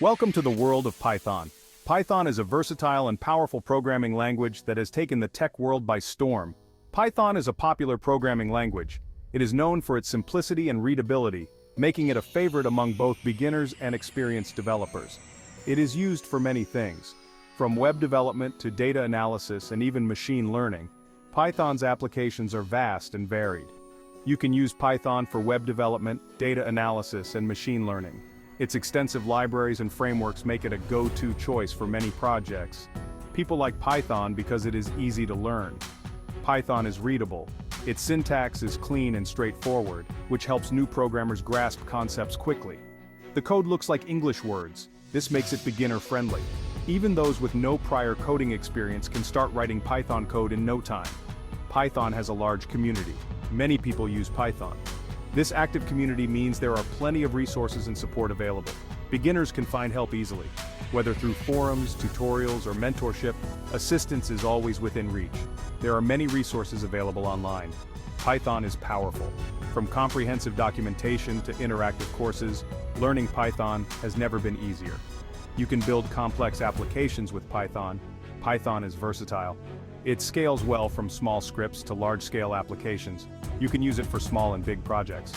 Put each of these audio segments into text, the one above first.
Welcome to the world of Python. Python is a versatile and powerful programming language that has taken the tech world by storm. Python is a popular programming language. It is known for its simplicity and readability, making it a favorite among both beginners and experienced developers. It is used for many things. From web development to data analysis and even machine learning, Python's applications are vast and varied. You can use Python for web development, data analysis, and machine learning. Its extensive libraries and frameworks make it a go-to choice for many projects. People like Python because it is easy to learn. Python is readable. Its syntax is clean and straightforward, which helps new programmers grasp concepts quickly. The code looks like English words. This makes it beginner-friendly. Even those with no prior coding experience can start writing Python code in no time. Python has a large community. Many people use Python. This active community means there are plenty of resources and support available. Beginners can find help easily. Whether through forums, tutorials, or mentorship, assistance is always within reach. There are many resources available online. Python is powerful. From comprehensive documentation to interactive courses, learning Python has never been easier. You can build complex applications with Python. Python is versatile. It scales well from small scripts to large-scale applications. You can use it for small and big projects.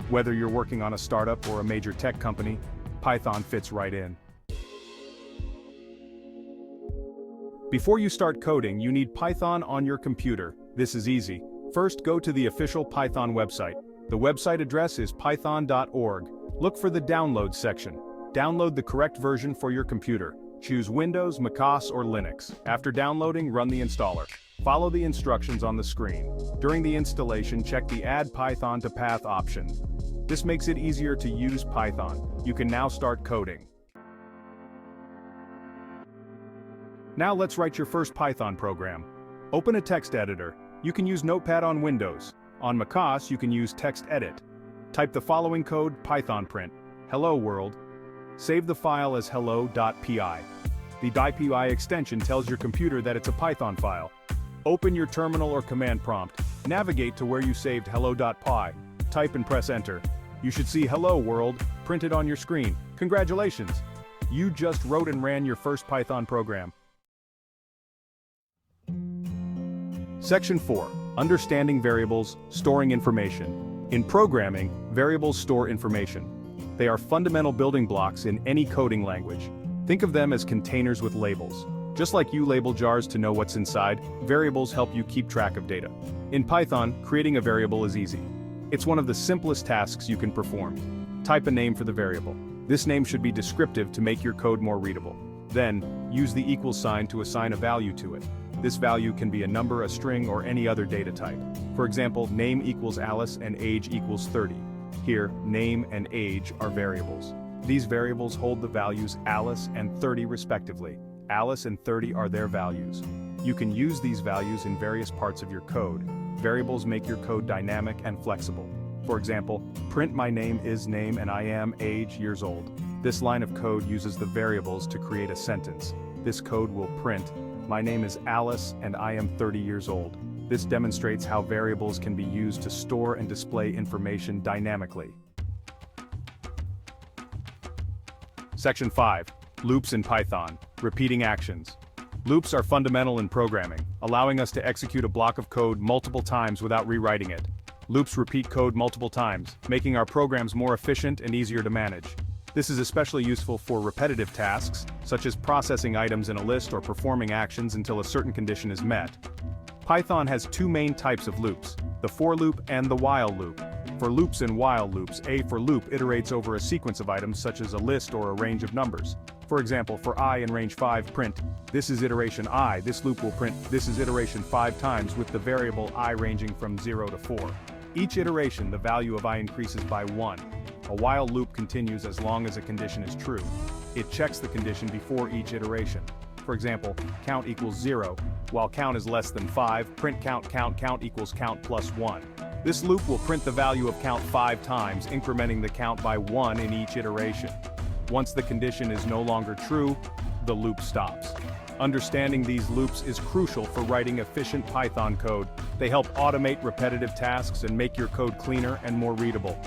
Whether you're working on a startup or a major tech company, Python fits right in. Before you start coding, you need Python on your computer. This is easy. First, go to the official Python website. The website address is python.org. Look for the Download section. Download the correct version for your computer. Choose Windows, macOS, or Linux. After downloading, run the installer. Follow the instructions on the screen. During the installation, check the Add Python to Path option. This makes it easier to use Python. You can now start coding. Now let's write your first Python program. Open a text editor. You can use Notepad on Windows. On macOS, you can use TextEdit. Type the following code: Python print, hello world. Save the file as hello.py. The .py extension tells your computer that it's a Python file. Open your terminal or command prompt. Navigate to where you saved hello.py. Type and press enter. You should see hello world printed on your screen. Congratulations! You just wrote and ran your first Python program. Section 4. Understanding variables, storing information. In programming, variables store information. They are fundamental building blocks in any coding language. Think of them as containers with labels. Just like you label jars to know what's inside, variables help you keep track of data. In Python, creating a variable is easy. It's one of the simplest tasks you can perform. Type a name for the variable. This name should be descriptive to make your code more readable. Then, use the equal sign to assign a value to it. This value can be a number, a string, or any other data type. For example, name equals Alice and age equals 30. Here, name and age are variables. These variables hold the values Alice and 30 respectively. Alice and 30 are their values. You can use these values in various parts of your code. Variables make your code dynamic and flexible. For example, print my name is name and I am age years old. This line of code uses the variables to create a sentence. This code will print, my name is Alice and I am 30 years old. This demonstrates how variables can be used to store and display information dynamically. Section 5. Loops in Python. Repeating actions. Loops are fundamental in programming, allowing us to execute a block of code multiple times without rewriting it. Loops repeat code multiple times, making our programs more efficient and easier to manage. This is especially useful for repetitive tasks, such as processing items in a list or performing actions until a certain condition is met. Python has two main types of loops, the for loop and the while loop. For loops and while loops, a for loop iterates over a sequence of items such as a list or a range of numbers. For example, for I in range 5 print, this is iteration I, this loop will print, this is iteration 5 times with the variable I ranging from 0 to 4. Each iteration, the value of I increases by 1. A while loop continues as long as a condition is true. It checks the condition before each iteration. For example, count equals 0, while count is less than 5, print count equals count plus 1. This loop will print the value of count 5 times, incrementing the count by 1 in each iteration. Once the condition is no longer true, the loop stops. Understanding these loops is crucial for writing efficient Python code. They help automate repetitive tasks and make your code cleaner and more readable.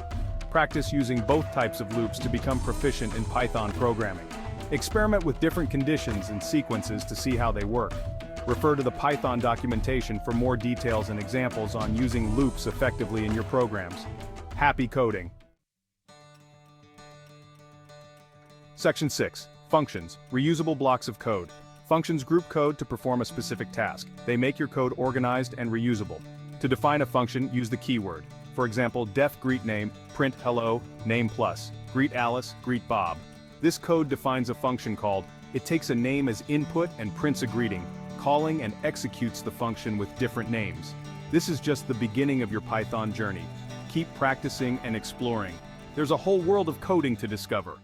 Practice using both types of loops to become proficient in Python programming. Experiment with different conditions and sequences to see how they work. Refer to the Python documentation for more details and examples on using loops effectively in your programs. Happy coding! Section 6. Functions, reusable blocks of code. Functions group code to perform a specific task. They make your code organized and reusable. To define a function, use the keyword. For example, def greet name, print hello, name plus, greet Alice, greet Bob. This code defines a function called, it takes a name as input and prints a greeting, calling and executes the function with different names. This is just the beginning of your Python journey. Keep practicing and exploring. There's a whole world of coding to discover.